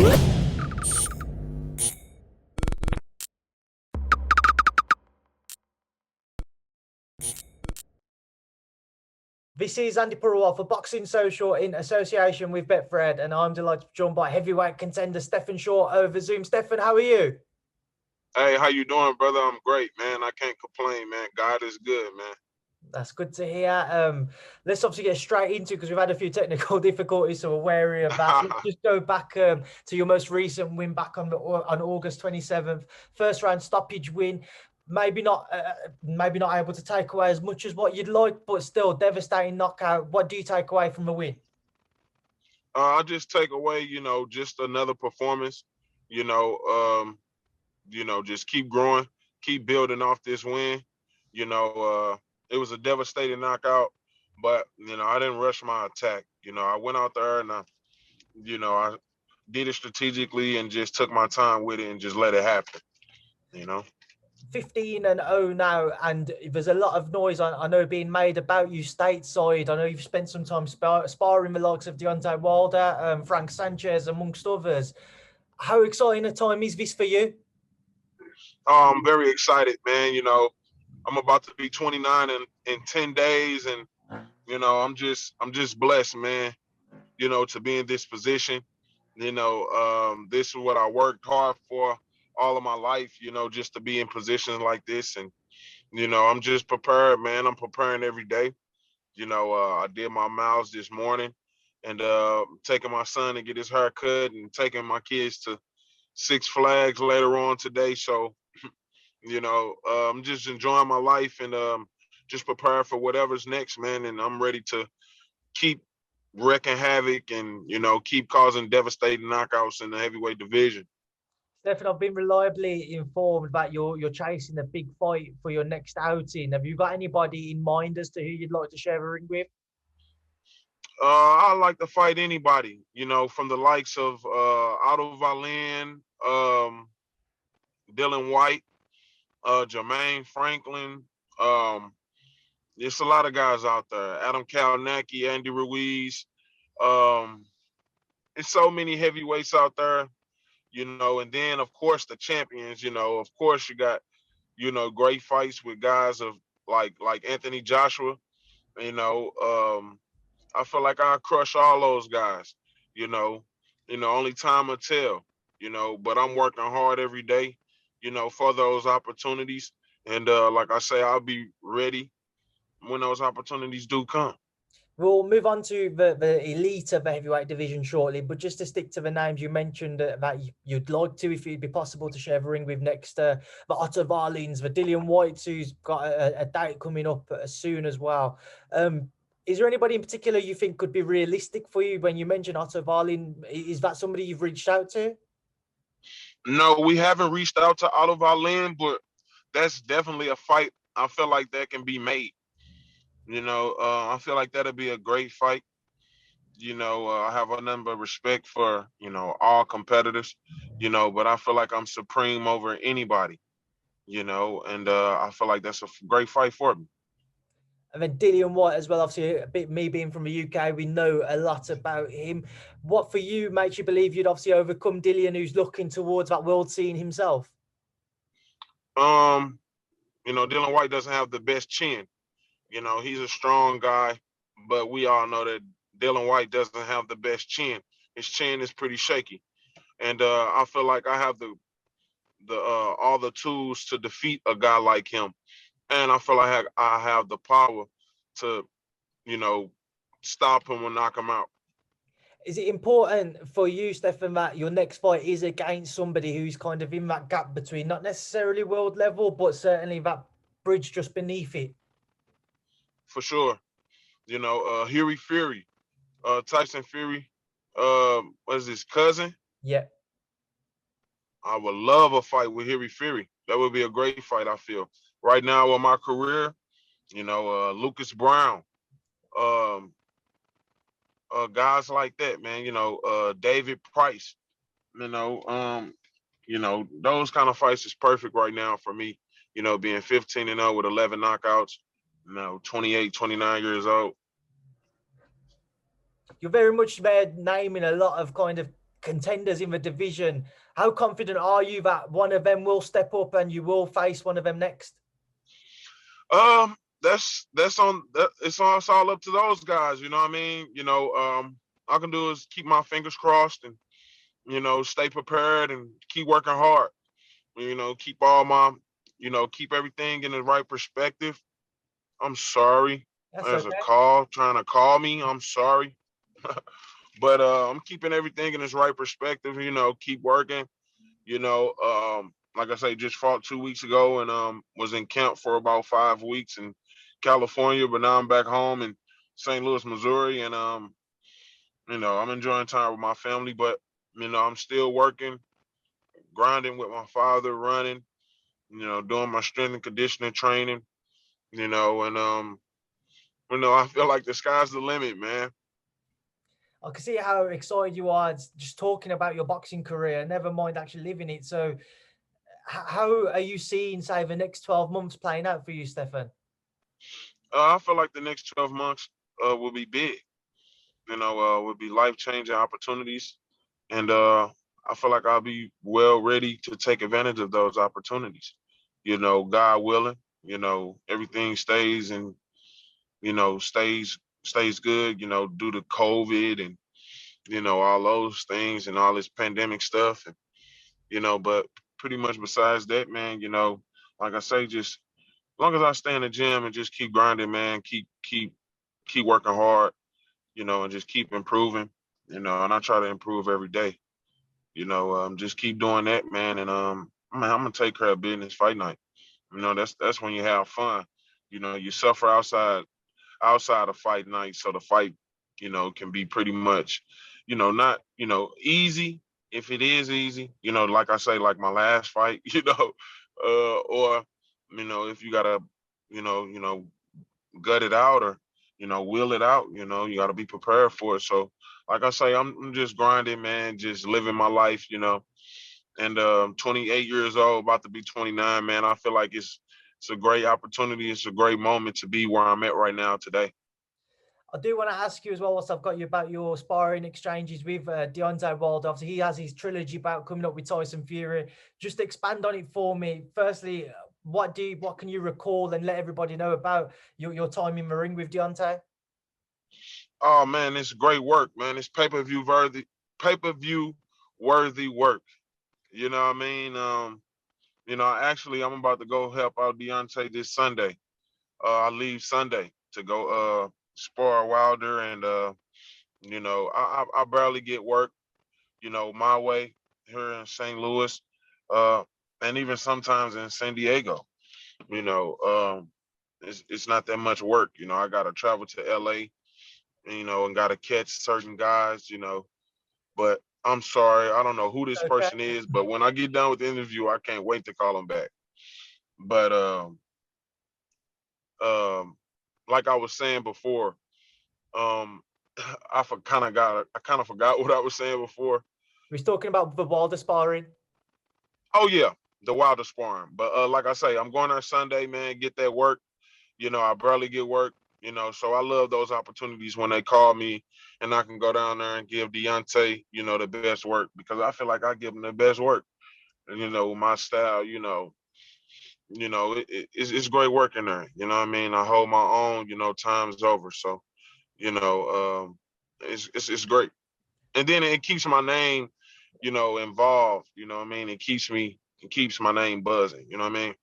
This is Andi Purewal for Boxing Social in association with Betfred, and I'm delighted to be joined by heavyweight contender Stephan Shaw over Zoom. Stephan, how are you? Hey, how you doing, brother? I'm great, man. I can't complain, man. God is good, man. That's good to hear. Let's obviously get straight into it because we've had a few technical difficulties, so we're wary of that. Let's just go back to your most recent win back on August 27th. First round stoppage win. Maybe not able to take away as much as what you'd like, but still devastating knockout. What do you take away from the win? I just take away, just another performance. You know, just keep growing, keep building off this win. It was a devastating knockout, but I didn't rush my attack. I went out there and I did it strategically and just took my time with it and just let it happen. 15-0 now, and there's a lot of noise I know being made about you stateside. I know you've spent some time sparring the likes of Deontay Wilder, Frank Sanchez, amongst others. How exciting a time is this for you? I'm very excited, man. I'm about to be 29 in 10 days, and I'm just blessed, man. To be in this position. This is what I worked hard for all of my life. Just to be in positions like this, and I'm just prepared, man. I'm preparing every day. I did my miles this morning, and taking my son to get his hair cut, and taking my kids to Six Flags later on today. So I'm just enjoying my life and just prepared for whatever's next, man. And I'm ready to keep wreaking havoc and, keep causing devastating knockouts in the heavyweight division. Stephan, I've been reliably informed that you're chasing a big fight for your next outing. Have you got anybody in mind as to who you'd like to share a ring with? I like to fight anybody, from the likes of Otto Valin, Dillian Whyte, Jermaine Franklin. There's a lot of guys out there. Adam Kalnacki, Andi Ruiz. There's so many heavyweights out there, and then of course the champions, of course you got, great fights with guys of like Anthony Joshua. I feel like I crush all those guys, only time will tell, but I'm working hard every day, for those opportunities. And like I say, I'll be ready when those opportunities do come. We'll move on to the elite of the heavyweight division shortly, but just to stick to the names you mentioned that you'd like to, if it'd be possible to share the ring with next, the Otto Valins, the Dillian Whyte, who's got a date coming up soon as well. Is there anybody in particular you think could be realistic for you when you mention Otto Wallin? Is that somebody you've reached out to? No, we haven't reached out to Otto Wallin, but that's definitely a fight I feel like that can be made. I feel like that'll be a great fight. I have a number of respect for, all competitors, but I feel like I'm supreme over anybody, and I feel like that's a great fight for me. And then Dillian Whyte as well, obviously, a bit me being from the UK, we know a lot about him. What for you makes you believe you'd obviously overcome Dillian, who's looking towards that world scene himself? Dillian Whyte doesn't have the best chin. He's a strong guy, but we all know that Dillian Whyte doesn't have the best chin. His chin is pretty shaky. And I feel like I have the all the tools to defeat a guy like him. And I feel like I have the power to, stop him and knock him out. Is it important for you, Stephan, that your next fight is against somebody who's kind of in that gap between not necessarily world level, but certainly that bridge just beneath it? For sure. Huey Fury, Tyson Fury, was his cousin? Yeah. I would love a fight with Huey Fury. That would be a great fight, I feel. Right now in my career, Lucas Brown, um, guys like that, man, David Price, those kind of fights is perfect right now for me, being 15-0 with 11 knockouts, 28, 29 years old. You're very much there naming a lot of kind of contenders in the division. How confident are you that one of them will step up and you will face one of them next? It's all up to those guys. You know what I mean? All I can do is keep my fingers crossed and stay prepared and keep working hard. Keep all my keep everything in the right perspective. I'm sorry. That's There's okay. a call trying to call me. I'm sorry. But I'm keeping everything in its right perspective, keep working. Like I say, just fought 2 weeks ago and was in camp for about 5 weeks in California, but now I'm back home in St. Louis, Missouri, and I'm enjoying time with my family, but I'm still working, grinding with my father, running, doing my strength and conditioning training, and I feel like the sky's the limit, man. I can see how excited you are just talking about your boxing career, never mind actually living it. So how are you seeing, say, the next 12 months playing out for you, Stephan? I feel like the next 12 months will be big, will be life-changing opportunities. And I feel like I'll be well ready to take advantage of those opportunities. God willing, everything stays and, stays good, due to COVID and, all those things and all this pandemic stuff. And, but pretty much besides that, man, like I say, just as long as I stay in the gym and just keep grinding, man, keep working hard, and just keep improving, and I try to improve every day. Just keep doing that, man, and man, I'm gonna take care of business fight night. That's when you have fun. You suffer outside of fight night, so the fight, can be pretty much, not, easy if it is easy. Like I say, like my last fight, or if you gotta, gut it out or will it out. You got to be prepared for it. So, like I say, I'm just grinding, man, just living my life. And 28 years old, about to be 29, man. I feel like it's a great opportunity. It's a great moment to be where I'm at right now today. I do want to ask you as well, whilst I've got you, about your sparring exchanges with Deontay Wilder. Obviously, he has his trilogy bout coming up with Tyson Fury. Just expand on it for me. Firstly, what can you recall and let everybody know about your time in the ring with Deontay? Oh man, it's great work, man. It's pay-per-view worthy work. You know what I mean? Actually, I'm about to go help out Deontay this Sunday. I leave Sunday to go spar Wilder, and I barely get work, my way here in St. Louis, and even sometimes in San Diego. You know, it's not that much work. I got to travel to LA, and got to catch certain guys. But I'm sorry, I don't know who this Okay. person is, but when I get done with the interview, I can't wait to call him back. But um, like I was saying before, um, I kind of forgot what I was saying before. We're talking about the Wilder sparring. Oh yeah, the Wilder sparring. But like I say, I'm going there Sunday, man. Get that work. I barely get work. So I love those opportunities when they call me and I can go down there and give Deontay, the best work, because I feel like I give him the best work. And my style, it's great work in there. You know what I mean? I hold my own, times over. So, it's great. And then it keeps my name, involved. You know what I mean? It keeps my name buzzing. You know what I mean?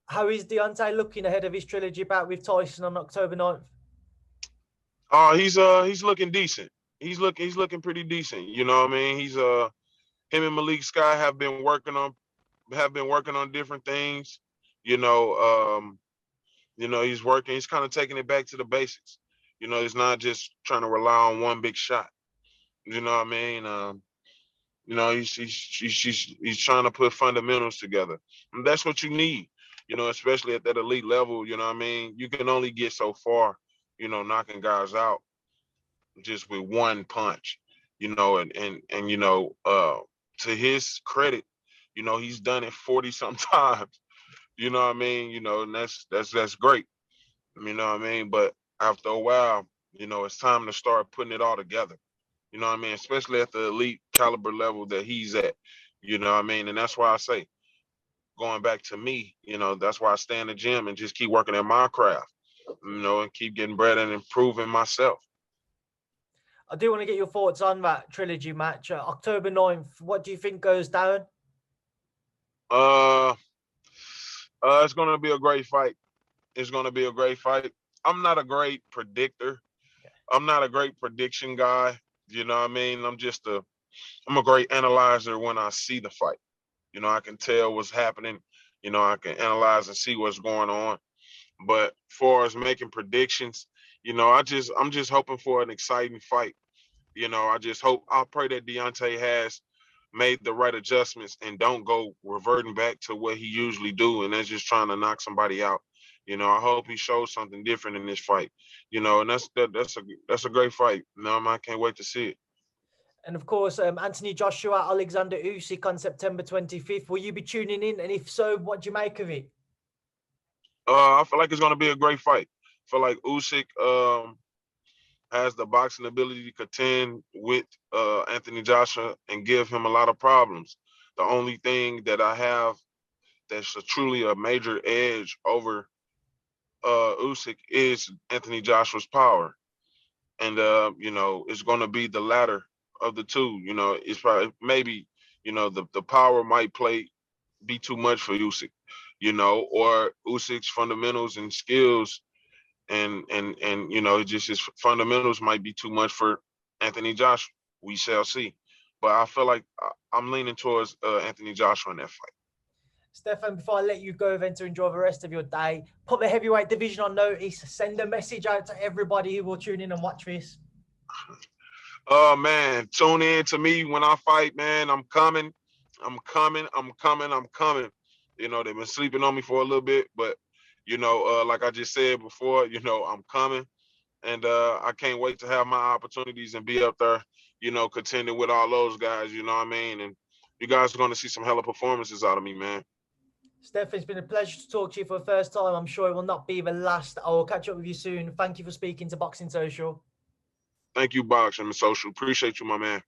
How is Deontay looking ahead of his trilogy bout with Tyson on October 9th? He's looking decent. He's looking pretty decent. You know what I mean? Him and Malik Sky have been working on different things. You know, he's kind of taking it back to the basics. He's not just trying to rely on one big shot. You know what I mean? He's trying to put fundamentals together. And that's what you need, especially at that elite level. You know what I mean? You can only get so far, knocking guys out just with one punch, and to his credit, he's done it 40 sometimes. You know what I mean? And that's great. You know what I mean? But after a while, it's time to start putting it all together. You know what I mean? Especially at the elite caliber level that he's at. You know what I mean? And that's why I say, going back to me, that's why I stay in the gym and just keep working at my craft, and keep getting better and improving myself. I do want to get your thoughts on that trilogy match. October 9th, what do you think goes down? It's going to be a great fight. It's going to be a great fight. I'm not a great predictor. I'm not a great prediction guy. You know what I mean? I'm a great analyzer when I see the fight. I can tell what's happening. I can analyze and see what's going on. But as far as making predictions, I'm just hoping for an exciting fight. I pray that Deontay has made the right adjustments and don't go reverting back to what he usually do, and that's just trying to knock somebody out. I hope he shows something different in this fight. And that's a great fight. I can't wait to see it. And of course, Anthony Joshua, Alexander Usyk on September 25th. Will you be tuning in? And if so, what do you make of it? I feel like it's going to be a great fight. I feel like Usyk has the boxing ability to contend with Anthony Joshua and give him a lot of problems. The only thing that I have that's truly a major edge over Usyk is Anthony Joshua's power. And, it's going to be the latter of the two. It's probably maybe, the power might be too much for Usyk, or Usyk's fundamentals and skills and just his fundamentals might be too much for Anthony Joshua. We shall see. But I feel like I'm leaning towards Anthony Joshua in that fight. Stephan, before I let you go then to enjoy the rest of your day, put the heavyweight division on notice. Send a message out to everybody who will tune in and watch this. Oh, man, tune in to me when I fight, man. I'm coming. They've been sleeping on me for a little bit, but, like I just said before, I'm coming. And I can't wait to have my opportunities and be up there, contending with all those guys, you know what I mean? And you guys are going to see some hella performances out of me, man. Stephan, it's been a pleasure to talk to you for the first time. I'm sure it will not be the last. I will catch up with you soon. Thank you for speaking to Boxing Social. Thank you, Boxing Social. Appreciate you, my man.